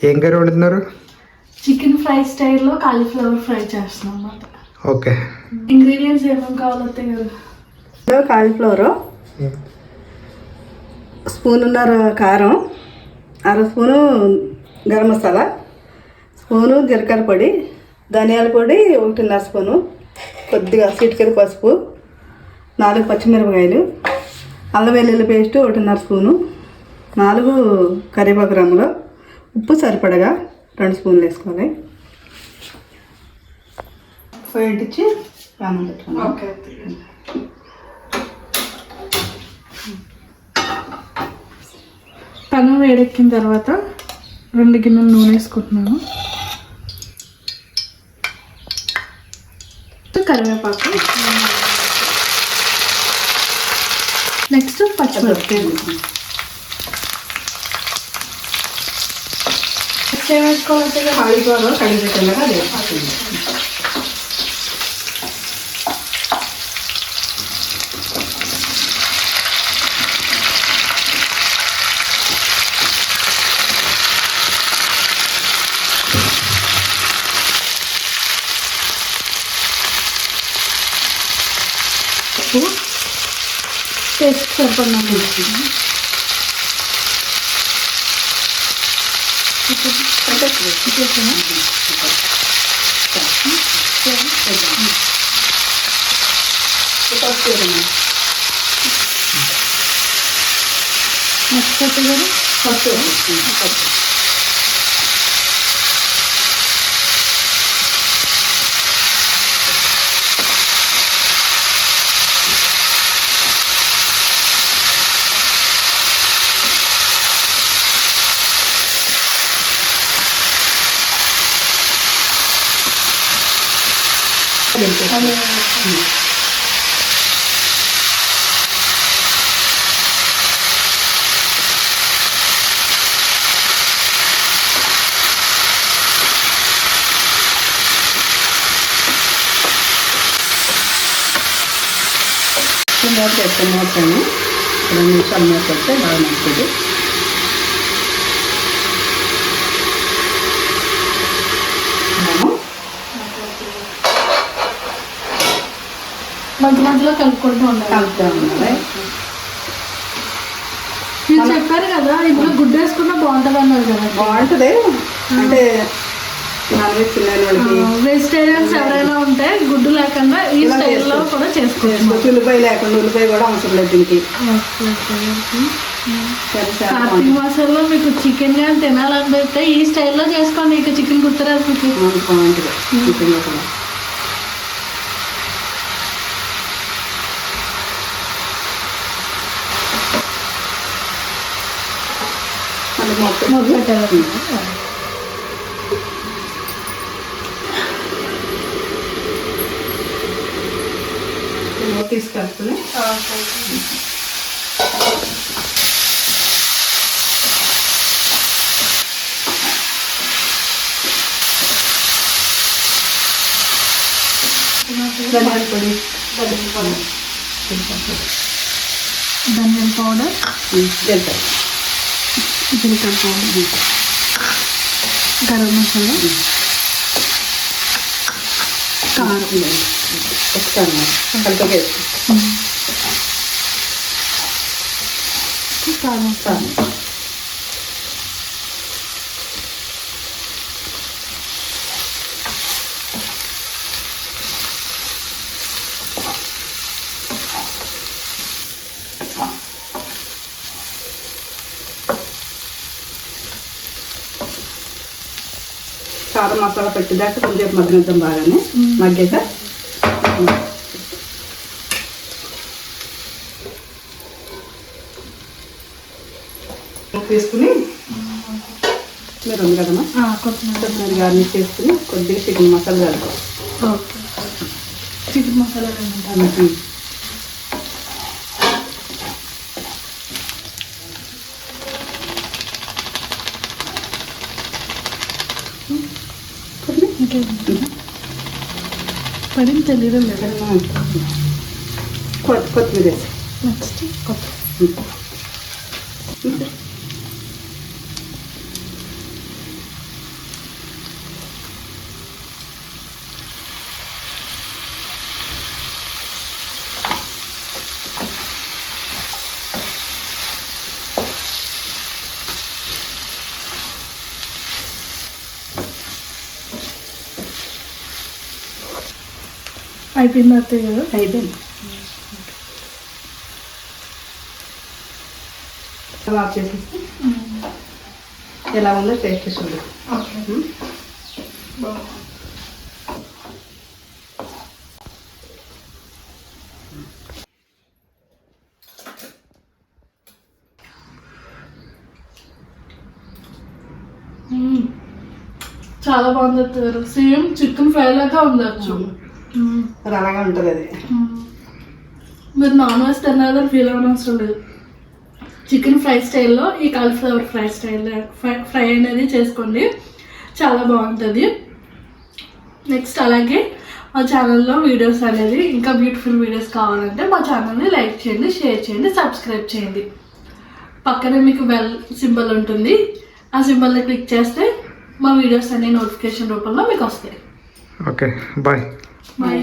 ఏం కర్రీ వండుతున్నారు? Chicken fry స్టైల్లో కాలీఫ్లవర్ ఫ్రై చేస్తున్నాం అన్నమాట. ఓకే. ఇంగ్రీడియంట్స్ ఏమేమి కావాలో కదా. కాలీఫ్లవరు, స్పూనున్నర కారం, అర స్పూను గరం మసాలా, స్పూను జీలకర్ర పొడి, ధనియాల పొడి 1.5 స్పూను, కొద్దిగా చిటికెడు పసుపు, 4 పచ్చిమిరపకాయలు, అల్లం వెల్లుల్లి పేస్ట్ 1.5 స్పూను, 4 కరివేపాకు రమ్మలు, ఉప్పు సరిపడగా 2 స్పూన్లు వేసుకోవాలి. పోయింటిచ్చి పానం పెట్టుకున్నాం. ఓకే. పెనం వేడెక్కిన తర్వాత 2 గిన్నెలు నూనె వేసుకుంటున్నాను. కరివేపాకు, నెక్స్ట్ పచ్చిమిరపకాయలు వేసుకోవాలి. కాలీఫ్లవర్ కడిగి పెట్టిండగా వేసుకోవాలి. టేస్ట్ సరిపడిన నెక్స్ట్ వచ్చేది పసుపు. మూత పెట్టి మూతను 2 నిమిషాలు మూత పెడితే బాగా మంచిది. మధ్య మధ్యలో కలుపుకుంటూ ఉండాలి. మీరు చెప్పారు కదా ఇందులో గుడ్డు వేసుకున్నా బాగుంటుంది అన్నారు కదా. బాగుంటుంది అంటే నాన్ వెజ్ తినేవాళ్ళకి, వెజిటేరియన్స్ ఎవరైనా ఉంటే గుడ్డు లేకుండా ఈ స్టైల్లో కూడా చేసుకోవచ్చు. ఉల్లిపాయ లేకుండా, ఉల్లిపాయ కూడా అవసరం లేదు దీనికి. కార్తీక మాసంలో మీకు చికెన్ కానీ తినాలనిపిస్తే ఈ స్టైల్లో చేసుకోండి. ఇక చికెన్ గుర్తురాదు మీకు. బాగుంటుంది చికెన్ కూడా. మొదలు పెట్టాలి. తీసుకెళ్తుంది. ధనియాల పొడి, ధనియాల పౌడర్, జీలకర్ర పౌడర్, గరం మసాలా, కారం, కారం. కారం మసాలా పెట్టేదాకా కొంచెం మగ్గిద్దాం. బాగానే మగ్గాక తీసుకుని మీరు ఉంది కదమ్మా, కొత్తిమీర గార్నిష్ చేసుకుని కొద్దిగా చికెన్ మసాలా కలుపుకోవాలి. ఓకే. చికెన్ మసాలా పడింది తెలియదు లేదా. కొత్తిమీర నెక్స్ట్ అయిపోయింది అత్తయ్య గారు. అయిపోయింది. ఆఫ్ చేసేసి ఎలా ఉందో టేస్ట్ చూద్దాం. ఓకే. చాలా బాగుంది అత్తయ్య గారు. సేమ్ చికెన్ ఫ్రై లాగా ఉండొచ్చు. మరి అలాగే ఉంటుంది అది. మీరు నాన్ వెజ్ తిన్నారని ఫీల్ అవ్వనవసరం లేదు. చికెన్ ఫ్రై స్టైల్లో ఈ కాలీఫ్లవర్ ఫ్రై స్టైల్లో ఫ్రై అనేది చేసుకోండి, చాలా బాగుంటుంది. నెక్స్ట్ అలాగే మా ఛానల్లో వీడియోస్ అనేది ఇంకా బ్యూటిఫుల్ వీడియోస్ కావాలంటే మా ఛానల్ని లైక్ చేయండి, షేర్ చేయండి, సబ్స్క్రైబ్ చేయండి. పక్కనే మీకు బెల్ సింబల్ ఉంటుంది, ఆ సింబల్ని క్లిక్ చేస్తే మా వీడియోస్ అన్ని నోటిఫికేషన్ రూపంలో మీకు వస్తాయి. Okay, bye. బాయ్.